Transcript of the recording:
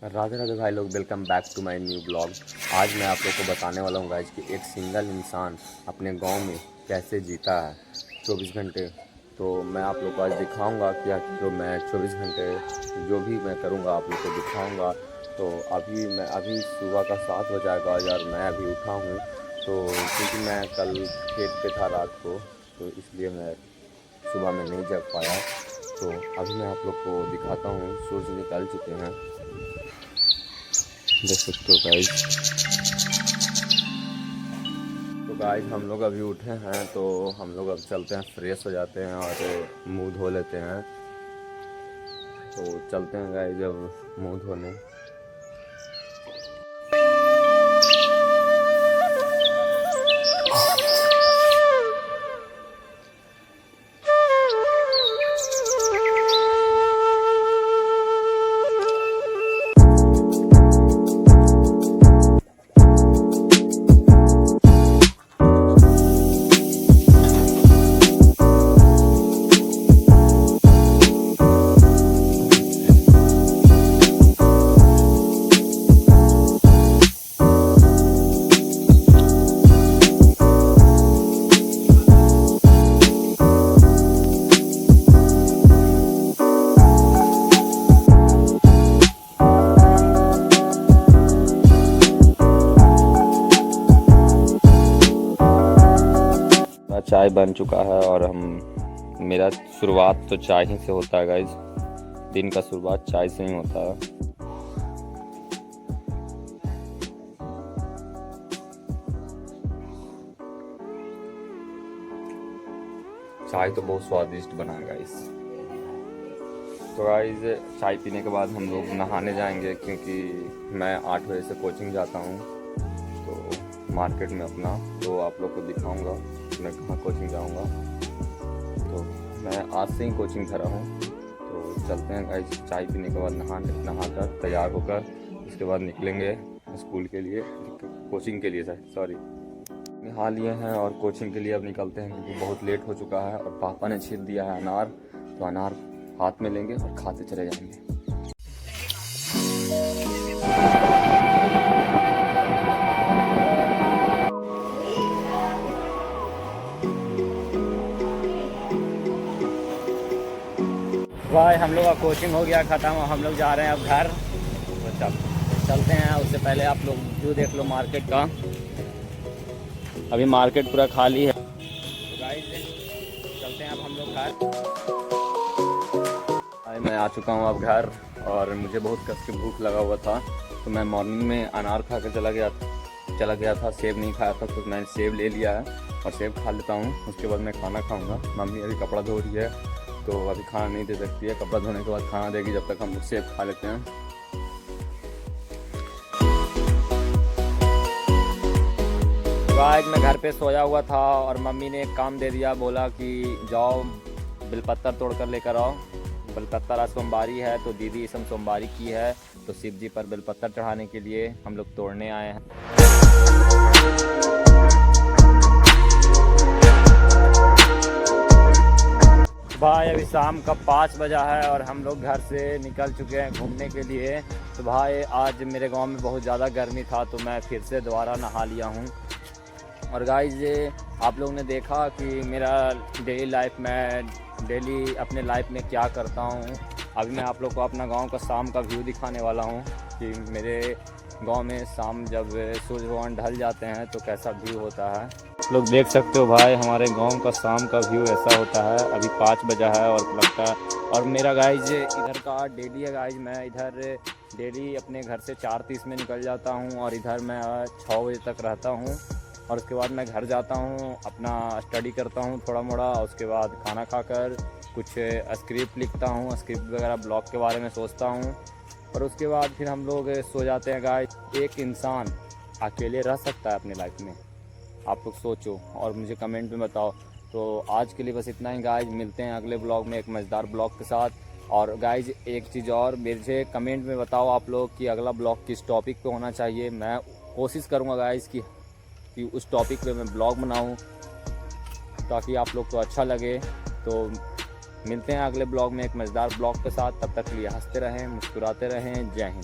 राधे राधे भाई लोग, welcome back to my new blog. आज मैं आप लोग को बताने वाला हूँ गाइज कि एक सिंगल इंसान अपने गांव में कैसे जीता है 24 घंटे। तो मैं आप लोग को आज दिखाऊंगा क्या जो मैं 24 घंटे जो भी मैं करूँगा आप लोग को दिखाऊंगा। तो अभी सुबह का 7 हो जाएगा और मैं अभी उठा हूँ। तो क्योंकि मैं कल खेत पे था रात को, तो इसलिए मैं सुबह में नहीं जग पाया। तो अभी मैं आप लोग को दिखाता हूँ, सूरज निकल चुके हैं, देख सकते हो गाइस। तो गाइस हम लोग अभी उठे हैं, तो हम लोग अब चलते हैं, फ्रेश हो जाते हैं और मुंह धो लेते हैं। तो चलते हैं गाइस अब मुंह धोने। चाय बन चुका है और मेरा शुरुआत तो चाय ही से होता है गाइज। दिन का शुरुआत चाय से ही होता है। चाय तो बहुत स्वादिष्ट बना है गाइज। तो गाइज चाय पीने के बाद हम लोग नहाने जाएंगे, क्योंकि मैं 8 बजे से कोचिंग जाता हूँ तो मार्केट में अपना, तो आप लोग को दिखाऊंगा मैं कहाँ कोचिंग जाऊँगा। तो मैं आज से ही कोचिंग धरा हूँ। तो चलते हैं गाइस, चाय पीने के बाद नहाकर तैयार होकर इसके बाद निकलेंगे स्कूल के लिए, कोचिंग के लिए सॉरी नहा लिए हैं और कोचिंग के लिए अब निकलते हैं, क्योंकि बहुत लेट हो चुका है। और पापा ने छील दिया है अनार, तो अनार हाथ में लेंगे और खाते चले जाएंगे। भाई हम लोग का कोचिंग हो गया ख़त्म, हम लोग जा रहे हैं अब घर। तो चलते हैं। उससे पहले आप लोग व्यू देख लो मार्केट का। अभी मार्केट पूरा खाली है। तो गाइस चलते हैं अब हम लोग घर। मैं आ चुका हूँ अब घर, और मुझे बहुत कस के भूख लगा हुआ था। तो मैं मॉर्निंग में अनार खा कर चला गया था। सेब नहीं खाया था, तो मैंने सेब ले लिया है और सेब खा लेता हूँ। उसके बाद मैं खाना खाऊँगा। मम्मी अभी कपड़ा धो रही है, तो अभी खाना नहीं दे सकती है। कपड़ा धोने के बाद खाना देगी, जब तक हम लोग सेब खा लेते हैं। आज मैं घर पे सोया हुआ था और मम्मी ने एक काम दे दिया, बोला कि जाओ बेलपत्तर तोड़ कर लेकर आओ। बेलपत्तर आज सोमवारी है, तो दीदी इसम सोमवारी की है, तो शिव जी पर बेलपत्तर चढ़ाने के लिए हम लोग तोड़ने आए हैं। भाई अभी शाम का 5 बजा है और हम लोग घर से निकल चुके हैं घूमने के लिए। तो भाई आज मेरे गांव में बहुत ज़्यादा गर्मी था, तो मैं फिर से दोबारा नहा लिया हूं। और गाइज आप लोगों ने देखा कि मेरा डेली लाइफ में डेली अपने लाइफ में क्या करता हूं। अभी मैं आप लोग को अपना गांव का शाम का व्यू दिखाने वाला हूं कि मेरे गांव में शाम जब सूर्य भगवान ढल जाते हैं तो कैसा व्यू होता है। लोग देख सकते हो भाई, हमारे गांव का शाम का व्यू ऐसा होता है। अभी 5 बजा है और लगता है, और मेरा गाइज इधर का डेली है गाइज। मैं इधर डेली अपने घर से 4:30 में निकल जाता हूं और इधर मैं 6 बजे तक रहता हूं। और उसके बाद मैं घर जाता हूं, अपना स्टडी करता हूं थोड़ा मोड़ा। उसके बाद खाना खाकर कुछ स्क्रिप्ट लिखता हूं, स्क्रिप्ट वगैरह ब्लॉग के बारे में सोचता हूं। और उसके बाद फिर हम लोग सो जाते हैं गाइज। एक इंसान अकेले रह सकता है अपनी लाइफ में? आप लोग सोचो और मुझे कमेंट में बताओ। तो आज के लिए बस इतना ही गाइज, मिलते हैं अगले ब्लॉग में एक मज़ेदार ब्लॉग के साथ। और गाइज एक चीज़ और, मेरे कमेंट में बताओ आप लोग कि अगला ब्लॉग किस टॉपिक पे होना चाहिए। मैं कोशिश करूँगा गाइज कि उस टॉपिक पे मैं ब्लॉग बनाऊँ, ताकि आप लोग को अच्छा लगे। तो मिलते हैं अगले ब्लॉग में एक मज़ेदार ब्लॉग के साथ। तब तक के लिए हंसते रहें, मुस्कुराते रहें। जय हिंद।